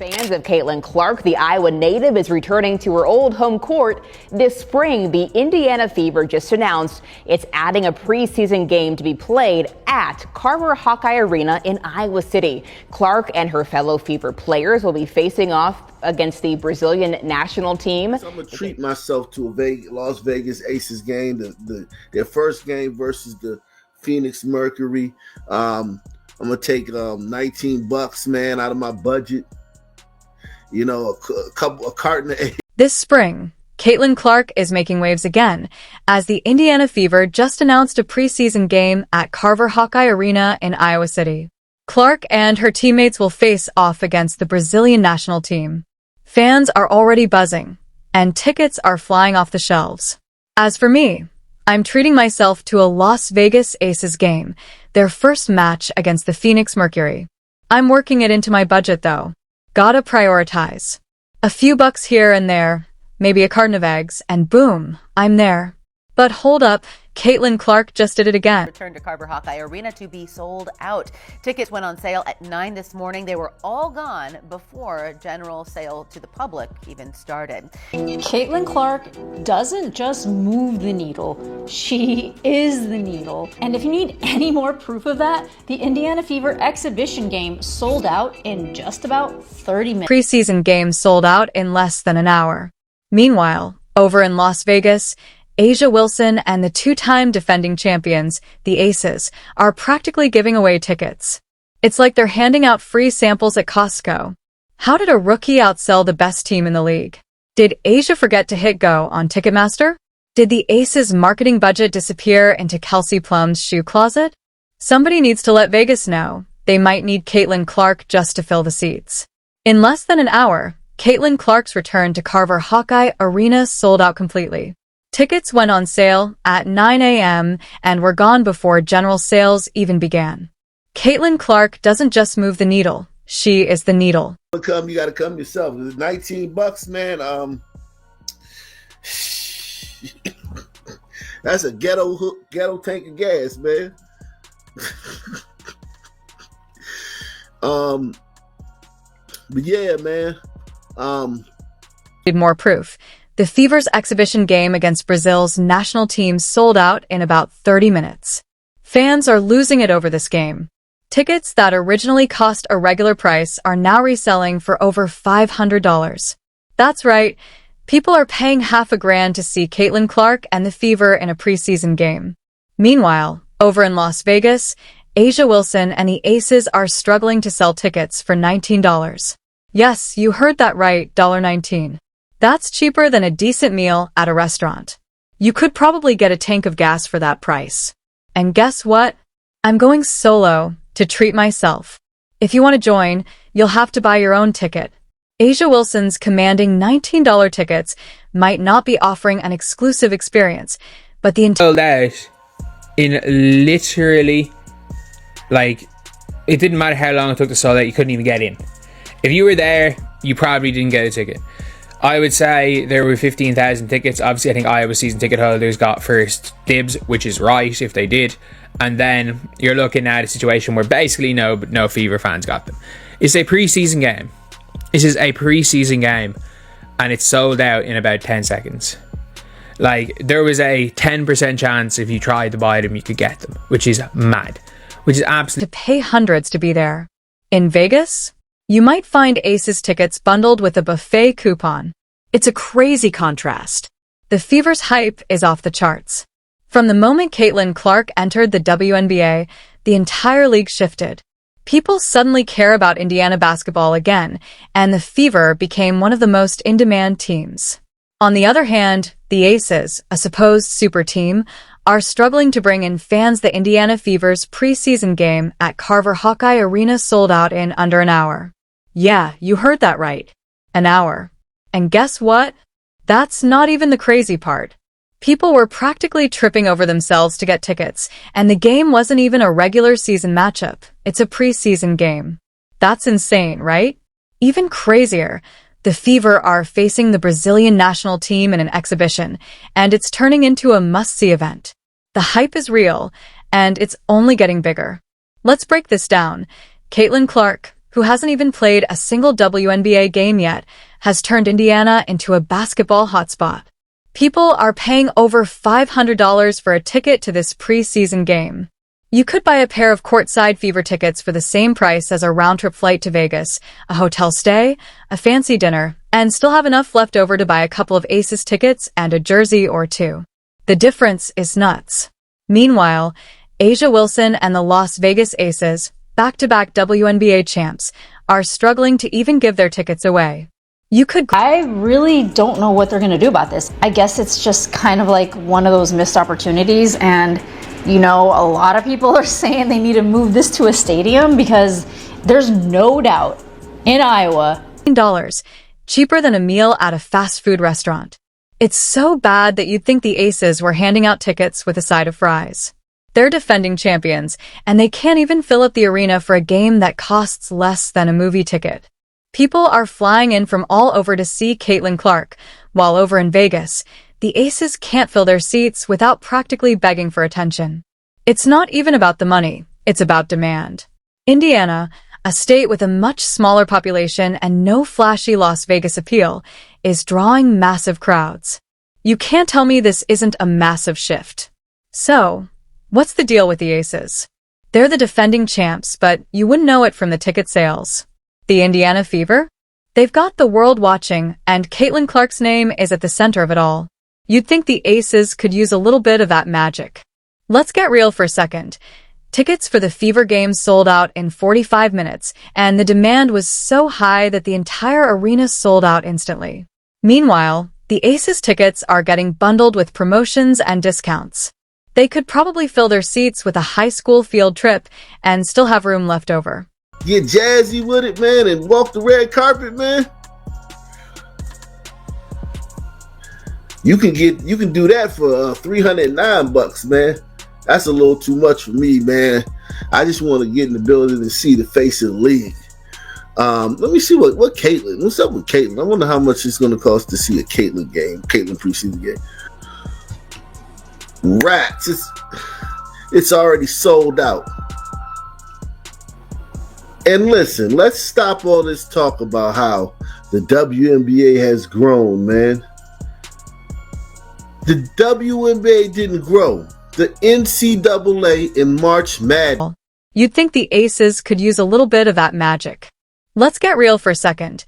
Fans of Caitlin Clark, the Iowa native, is returning to her old home court this spring. The Indiana Fever just announced it's adding a preseason game to be played at Carver Hawkeye Arena in Iowa City. Clark and her fellow Fever players will be facing off against the Brazilian national team. So I'm going to treat myself to a Las Vegas Aces game, their first game versus the Phoenix Mercury. I'm going to take $19, man, out of my budget. You know, a carton of eggs. This spring, Caitlin Clark is making waves again, as the Indiana Fever just announced a preseason game at Carver Hawkeye Arena in Iowa City. Clark and her teammates will face off against the Brazilian national team. Fans are already buzzing, and tickets are flying off the shelves. As for me, I'm treating myself to a Las Vegas Aces game, their first match against the Phoenix Mercury. I'm working it into my budget, though. Gotta prioritize. A few bucks here and there, maybe a carton of eggs, and boom, I'm there. But hold up, Caitlin Clark just did it again. Returned to Carver Hawkeye Arena to be sold out. Tickets went on sale at 9 this morning. They were all gone before general sale to the public even started. Caitlin Clark doesn't just move the needle, she is the needle. And if you need any more proof of that, the Indiana Fever exhibition game sold out in just about 30 minutes. Preseason game sold out in less than an hour. Meanwhile, over in Las Vegas, A'ja Wilson and the two-time defending champions, the Aces, are practically giving away tickets. It's like they're handing out free samples at Costco. How did a rookie outsell the best team in the league? Did A'ja forget to hit go on Ticketmaster? Did the Aces' marketing budget disappear into Kelsey Plum's shoe closet? Somebody needs to let Vegas know. They might need Caitlin Clark just to fill the seats. In less than an hour, Caitlin Clark's return to Carver Hawkeye Arena sold out completely. Tickets went on sale at 9 a.m. and were gone before general sales even began. Caitlin Clark doesn't just move the needle, she is the needle. You got to come yourself. It's $19, man. That's a ghetto tank of gas, man. But yeah, man. Need more proof. The Fever's exhibition game against Brazil's national team sold out in about 30 minutes. Fans are losing it over this game. Tickets that originally cost a regular price are now reselling for over $500. That's right, people are paying $500,000 to see Caitlin Clark and the Fever in a preseason game. Meanwhile, over in Las Vegas, A'ja Wilson and the Aces are struggling to sell tickets for $19. Yes, you heard that right, $19. That's cheaper than a decent meal at a restaurant. You could probably get a tank of gas for that price. And guess what? I'm going solo to treat myself. If you want to join, you'll have to buy your own ticket. A'ja Wilson's commanding $19 tickets might not be offering an exclusive experience, but the sold out in literally, like, it didn't matter how long it took to sell out, you couldn't even get in. If you were there, you probably didn't get a ticket. I would say there were 15,000 tickets. Obviously, I think Iowa season ticket holders got first dibs, which is right if they did. And then you're looking at a situation where basically no Fever fans got them. It's a preseason game. This is a preseason game, and it's sold out in about 10 seconds. Like, there was a 10% chance if you tried to buy them, you could get them, which is mad. Which is absolutely... To pay hundreds to be there. In Vegas, you might find Aces tickets bundled with a buffet coupon. It's a crazy contrast. The Fever's hype is off the charts. From the moment Caitlin Clark entered the WNBA, the entire league shifted. People suddenly care about Indiana basketball again, and the Fever became one of the most in-demand teams. On the other hand, the Aces, a supposed super team, are struggling to bring in fans. The Indiana Fever's preseason game at Carver Hawkeye Arena sold out in under an hour. Yeah, you heard that right. An hour. And guess what? That's not even the crazy part. People were practically tripping over themselves to get tickets, and the game wasn't even a regular season matchup. It's a preseason game. That's insane, right? Even crazier, the Fever are facing the Brazilian national team in an exhibition, and it's turning into a must-see event. The hype is real, and it's only getting bigger. Let's break this down. Caitlin Clark, who hasn't even played a single WNBA game yet, has turned Indiana into a basketball hotspot. People are paying over $500 for a ticket to this preseason game. You could buy a pair of courtside Fever tickets for the same price as a round-trip flight to Vegas, a hotel stay, a fancy dinner, and still have enough left over to buy a couple of Aces tickets and a jersey or two. The difference is nuts. Meanwhile, A'ja Wilson and the Las Vegas Aces, back-to-back WNBA champs, are struggling to even give their tickets away. I really don't know what they're going to do about this. I guess it's just kind of like one of those missed opportunities, and you know, a lot of people are saying they need to move this to a stadium because there's no doubt in Iowa. $15, cheaper than a meal at a fast food restaurant. It's so bad that you'd think the Aces were handing out tickets with a side of fries. They're defending champions, and they can't even fill up the arena for a game that costs less than a movie ticket. People are flying in from all over to see Caitlin Clark, while over in Vegas, the Aces can't fill their seats without practically begging for attention. It's not even about the money, it's about demand. Indiana, a state with a much smaller population and no flashy Las Vegas appeal, is drawing massive crowds. You can't tell me this isn't a massive shift. So, what's the deal with the Aces? They're the defending champs, but you wouldn't know it from the ticket sales. The Indiana Fever? They've got the world watching, and Caitlin Clark's name is at the center of it all. You'd think the Aces could use a little bit of that magic. Let's get real for a second. Tickets for the Fever game sold out in 45 minutes, and the demand was so high that the entire arena sold out instantly. Meanwhile, the Aces tickets are getting bundled with promotions and discounts. They could probably fill their seats with a high school field trip and still have room left over. Get jazzy with it, man, and walk the red carpet, man. You can do that for $309, man. That's a little too much for me, man. I just want to get in the building and see the face of the league. Let me see what Caitlin. What's up with Caitlin? I wonder how much it's going to cost to see a Caitlin preseason game. Rats, it's already sold out. And listen, let's stop all this talk about how the WNBA has grown, man. The WNBA didn't grow. The NCAA in March Madness. You'd think the Aces could use a little bit of that magic. Let's get real for a second.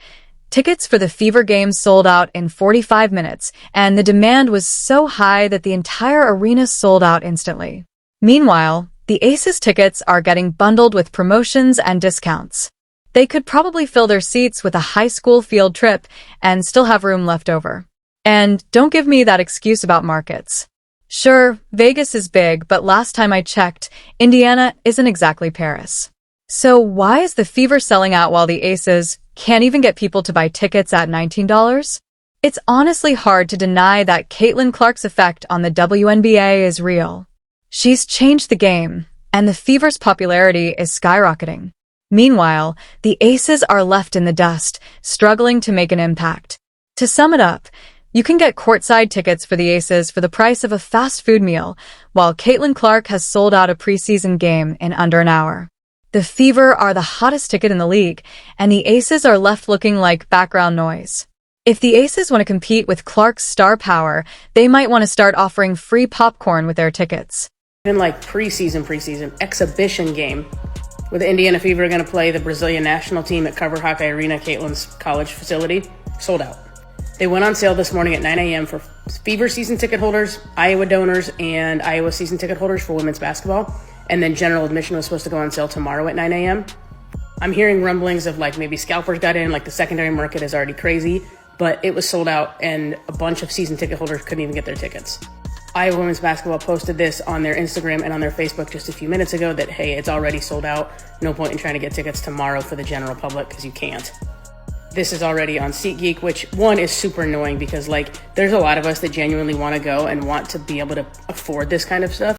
Tickets for the Fever game sold out in 45 minutes, and the demand was so high that the entire arena sold out instantly. Meanwhile, the Aces tickets are getting bundled with promotions and discounts. They could probably fill their seats with a high school field trip and still have room left over. And don't give me that excuse about markets. Sure, Vegas is big, but last time I checked, Indiana isn't exactly Paris. So why is the Fever selling out while the Aces can't even get people to buy tickets at $19? It's honestly hard to deny that Caitlin Clark's effect on the WNBA is real. She's changed the game, and the Fever's popularity is skyrocketing. Meanwhile, the Aces are left in the dust, struggling to make an impact. To sum it up, you can get courtside tickets for the Aces for the price of a fast food meal, while Caitlin Clark has sold out a preseason game in under an hour. The Fever are the hottest ticket in the league, and the Aces are left looking like background noise. If the Aces want to compete with Clark's star power, they might want to start offering free popcorn with their tickets. Even like preseason exhibition game where the Indiana Fever are going to play the Brazilian national team at Carver Hawkeye Arena, Caitlin's college facility, sold out. They went on sale this morning at 9 a.m. for Fever season ticket holders, Iowa donors, and Iowa season ticket holders for women's basketball. And then general admission was supposed to go on sale tomorrow at 9 a.m. I'm hearing rumblings of like maybe scalpers got in, like the secondary market is already crazy, but it was sold out and a bunch of season ticket holders couldn't even get their tickets. Iowa Women's Basketball posted this on their Instagram and on their Facebook just a few minutes ago that, hey, it's already sold out. No point in trying to get tickets tomorrow for the general public because you can't. This is already on SeatGeek, which one is super annoying because like there's a lot of us that genuinely want to go and want to be able to afford this kind of stuff.